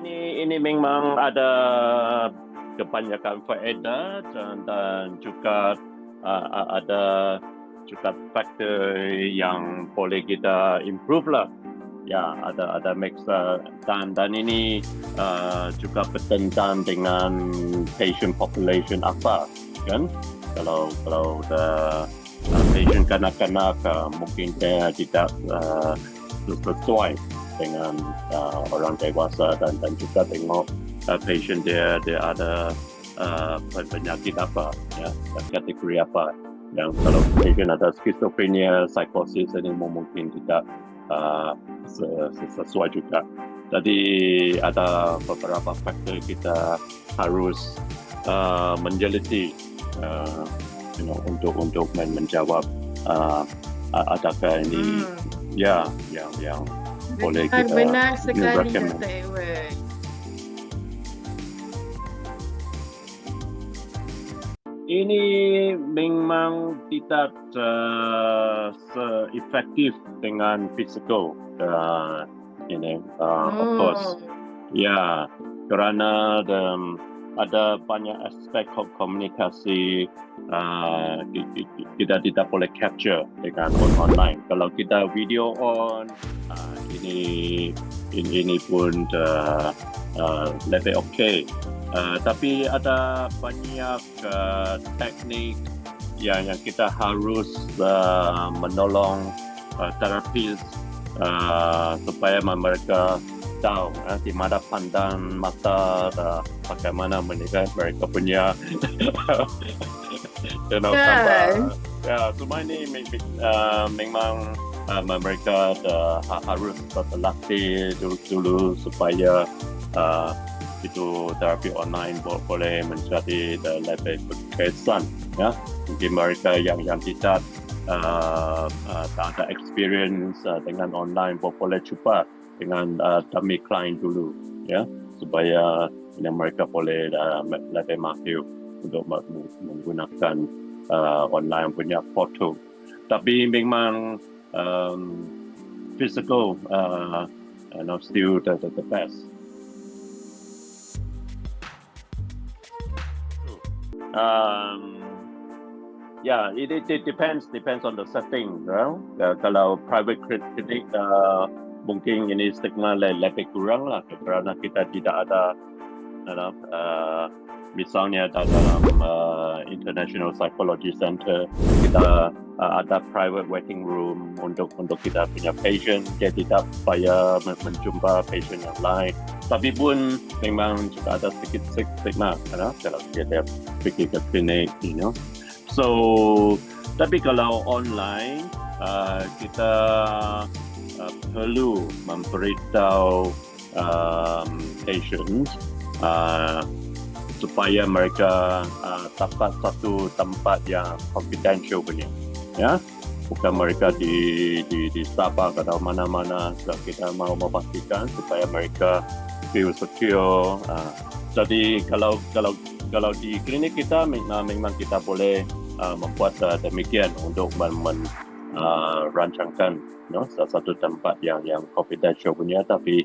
Ini memang ada kebanyakan faedah dan juga ada juga faktor yang boleh kita improve lah. Ya, ada mix dan ini juga bertentangan dengan patient population apa, kan? Kalau patient kanak-kanak mungkin dia tidak sesuai dengan orang dewasa dan juga tengok patient dia ada penyakit apa, ya, kategori apa. Yang kalau patient ada skizofrenia, psikosis ini mungkin tidak sesuai juga. Jadi ada beberapa faktor kita harus menjeliti untuk menjawab adakah ini yang boleh kita benar sekali recommend. Dr. Edward. Ini memang tidak se-efektif dengan physical, of course. Ya, kerana ada banyak aspek komunikasi kita tidak boleh capture dengan online. Kalau kita video on, ini pun lebih okey. Tapi ada banyak teknik yang kita harus menolong terapis supaya mereka tahu di mana pandang mata bagaimana mereka punya semua ini memang mereka harus berlatih dulu supaya itu terapi online boleh menjadi lebih berkesan, ya. Mungkin mereka yang tidak tak ada experience dengan online boleh cuba dengan dummy client dulu, ya, supaya mereka boleh lebih mahir untuk menggunakan online punya foto. Tapi memang physical still the best. It depends on the setting. Kalau private clinic mungkin ini stigma lebih kurang lah kerana kita tidak ada misalnya dalam International Psychology Center kita ada private waiting room untuk kita punya patient. Dia tidak payah menjumpa patient yang lain. Tapi pun memang juga ada sedikit stigma kalau dia pergi ke klinik, So, tapi kalau online kita perlu memberitahu patient supaya mereka dapat satu tempat yang confidential punya, ya. Bukan mereka di Starbucks atau mana-mana. Kita mahu memastikan supaya mereka feel secure. Jadi kalau di klinik kita memang kita boleh membuat demikian untuk merancangkan satu tempat yang confidential punya. Tapi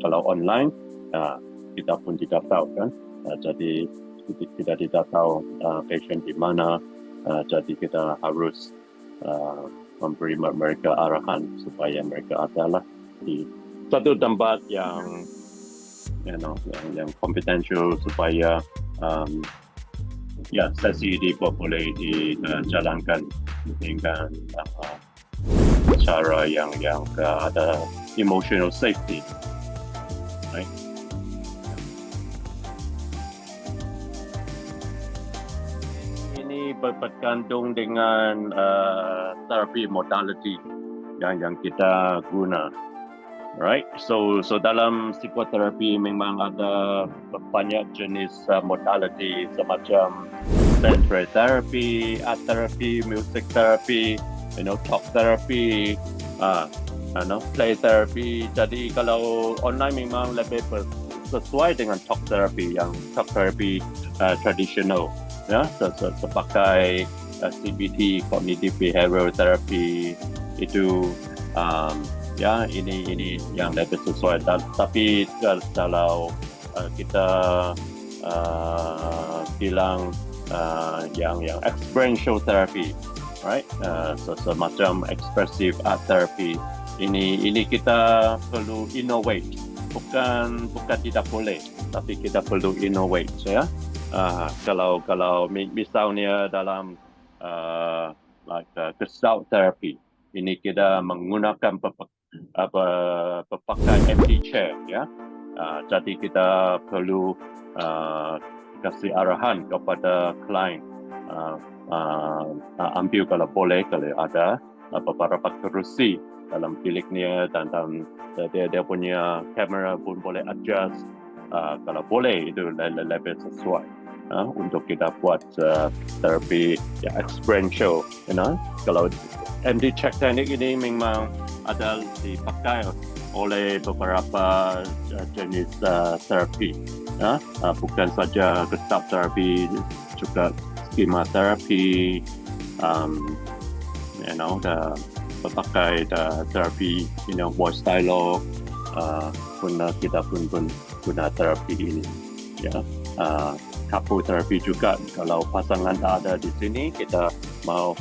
kalau online kita pun tidak tahu, kan. Jadi kita tidak tahu patient di mana. Jadi kita harus memberi mereka arahan supaya mereka adalah di satu tempat yang confidential supaya sesi ini boleh dijalankan dengan cara yang ada emotional safety, right? Ini bergantung dengan terapi modality yang kita guna, right? So dalam psikoterapi memang ada banyak jenis modality semacam sensory therapy, art therapy, music therapy, talk therapy, play therapy. Jadi kalau online memang lebih sesuai dengan talk therapy tradisional, ya, sebagai CBT, cognitive behavioral therapy itu ya ini yang lebih sesuai. Tapi kalau kita bilang yang experiential therapy, right? Semacam expressive art therapy. Ini kita perlu innovate, bukan tidak boleh, tapi kita perlu innovate, ya. Kalau misalnya dalam gestalt therapy, ini kita menggunakan berpakai empty chair, ya. Jadi kita perlu kasih arahan kepada klien, ambil kalau boleh, kalau ada beberapa kerusi dalam biliknya, dan dia punya kamera pun boleh adjust, kalau boleh itu lebih sesuai untuk kita buat terapi experiential, Kalau MD check teknik ini memang ada dipakai oleh beberapa jenis terapi, bukan saja gestalt terapi, juga skema terapi, berbagai terapi, voice dialogue, kita pun guna terapi ini, ya. Couple terapi juga, kalau pasangan tak ada di sini, kita mau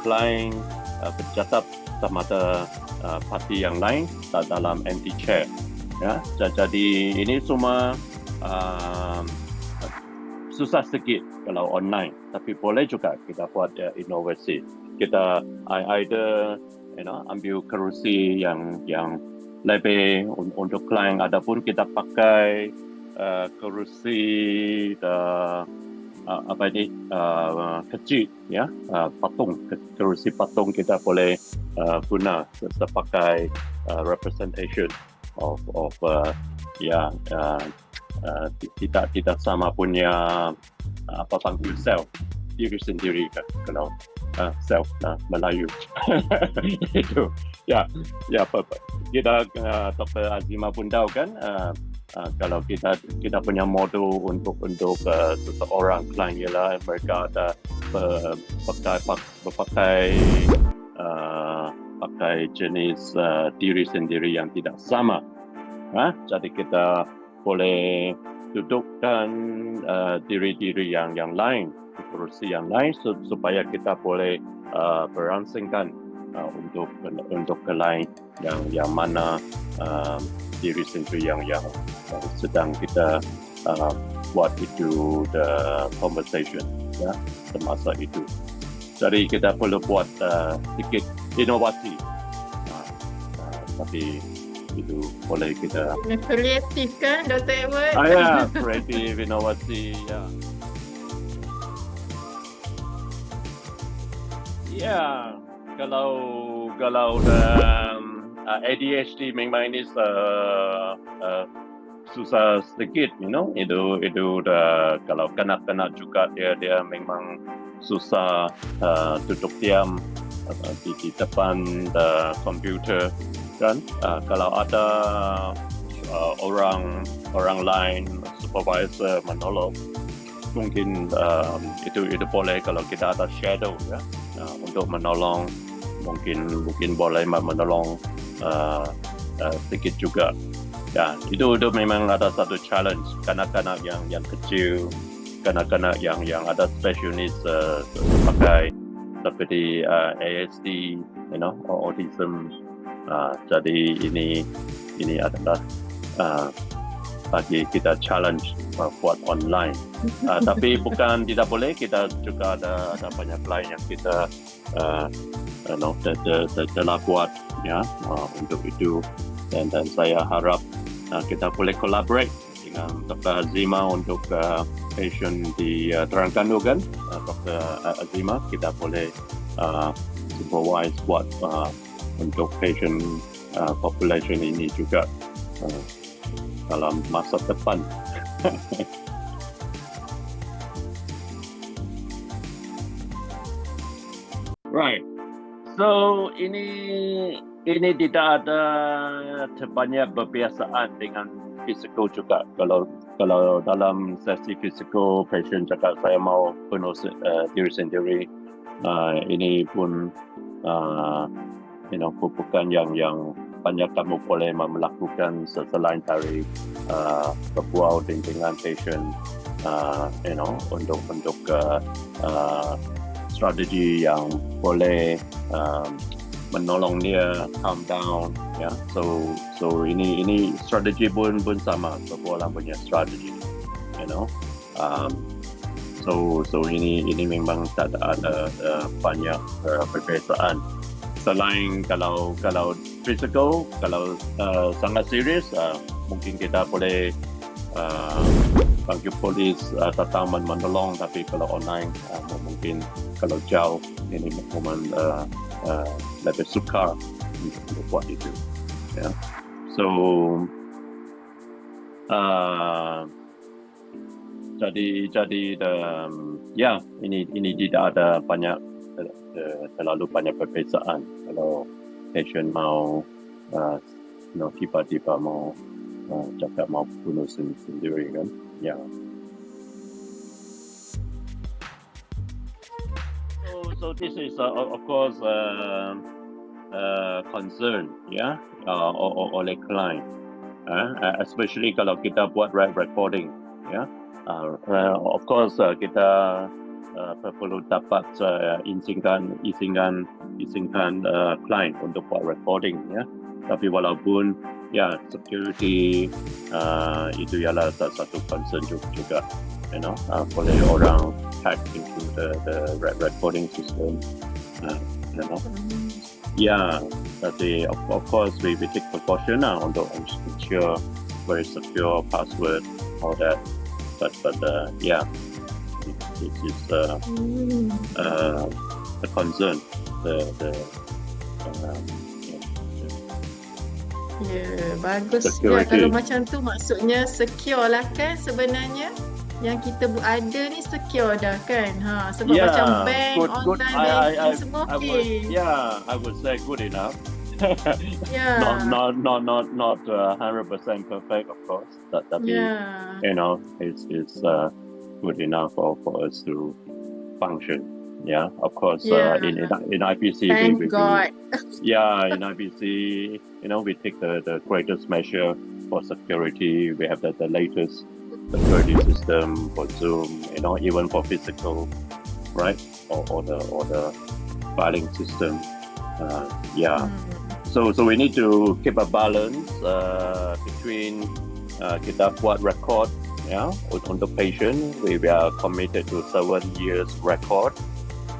klien bercakap sama parti yang lain dalam empty chair, ya. Jadi ini semua susah sedikit kalau online, tapi boleh juga kita buat inovasi. Kita either ambil kerusi yang lebih untuk klien, ataupun kita pakai kerusi kecil, ya, kerusi patung kita boleh guna sebagai representation of tidak sama punya panggil self, diri sendiri, kalau self Melayu. Itu ya kita Dr. Azima pun tahu kan, kalau kita punya modul untuk seseorang klien ialah mereka ada pakai jenis diri sendiri yang tidak sama. Jadi kita boleh dudukkan diri-diri yang lain, kursi yang lain, supaya kita boleh berangsingkan untuk klien yang mana diri sendiri yang sedang kita buat itu the conversation, ya, semasa itu. Jadi kita perlu buat sedikit inovasi, tapi itu boleh kita kreatif kan, Dr. Edward? ya, kreatif, inovasi, ya. Ya, kalau ADHD memang ini susah sedikit, itu kalau kanak-kanak juga dia memang susah duduk diam di depan komputer, kan. Kalau ada orang lain, supervisor menolong, mungkin itu boleh. Kalau kita ada shadow, ya, untuk menolong, mungkin boleh menolong sedikit juga. Ya, itu memang ada satu challenge. Kanak-kanak yang kecil, kanak-kanak yang ada special needs seperti ASD, autism. Jadi ini adalah bagi kita challenge buat online. Tapi bukan tidak boleh, kita juga ada banyak klien yang kita telah buat, ya, untuk itu, dan saya harap kita boleh collaborate dengan Dr. Azima untuk patient di Terengganu, kan. Dr. Azima, kita boleh supervise buat untuk patient population ini juga dalam masa depan. Right. So ini tidak ada banyak berbiasaan dengan fisikal juga. Kalau dalam sesi fisikal, patient cakap saya mau bunuh diri sendiri, ini pun bukan yang banyak kamu boleh melakukan selain dari berbual dengan patient, untuk strategi yang boleh menolong dia calm down, ya. So ini strategi pun sama, berbualan punya strategi, so ini memang tak ada banyak perbezaan. Selain kalau physical, kalau sangat serius, mungkin kita boleh panggil polis datang menolong, tapi kalau online mungkin kalau jauh ini memang lebih sukar untuk buat itu, ya. So jadi ini tidak ada terlalu banyak perbezaan kalau patient mau tiba-tiba mau cakap mau bunuh sendiri, kan, ya. So this is of course concern, ya, oleh client, especially kalau kita buat recording, ya. Of course kita perlu dapat izinkan client untuk buat recording, ya. Tapi walaupun ya security itu ialah satu concern juga, boleh orang hack into the recording system, Yeah, tapi of course we take precaution untuk ensure very secure password, all that. But yeah, it is a concern. Bagus. Ya, kalau macam tu maksudnya secure lah kan sebenarnya. Yang kita ada ni secure dah kan. Sebab macam bank, online banking semua okey. I would say good enough. Yeah. Not 100% perfect, of course. Tapi it's good enough for us to function. Yeah, of course. In IPC, thank God. In IPC, we take the greatest measure for security. We have the latest security system for Zoom, even for physical, right? Or the filing system. So we need to keep a balance between kita buat record, untuk patient. We are committed to 7 years record.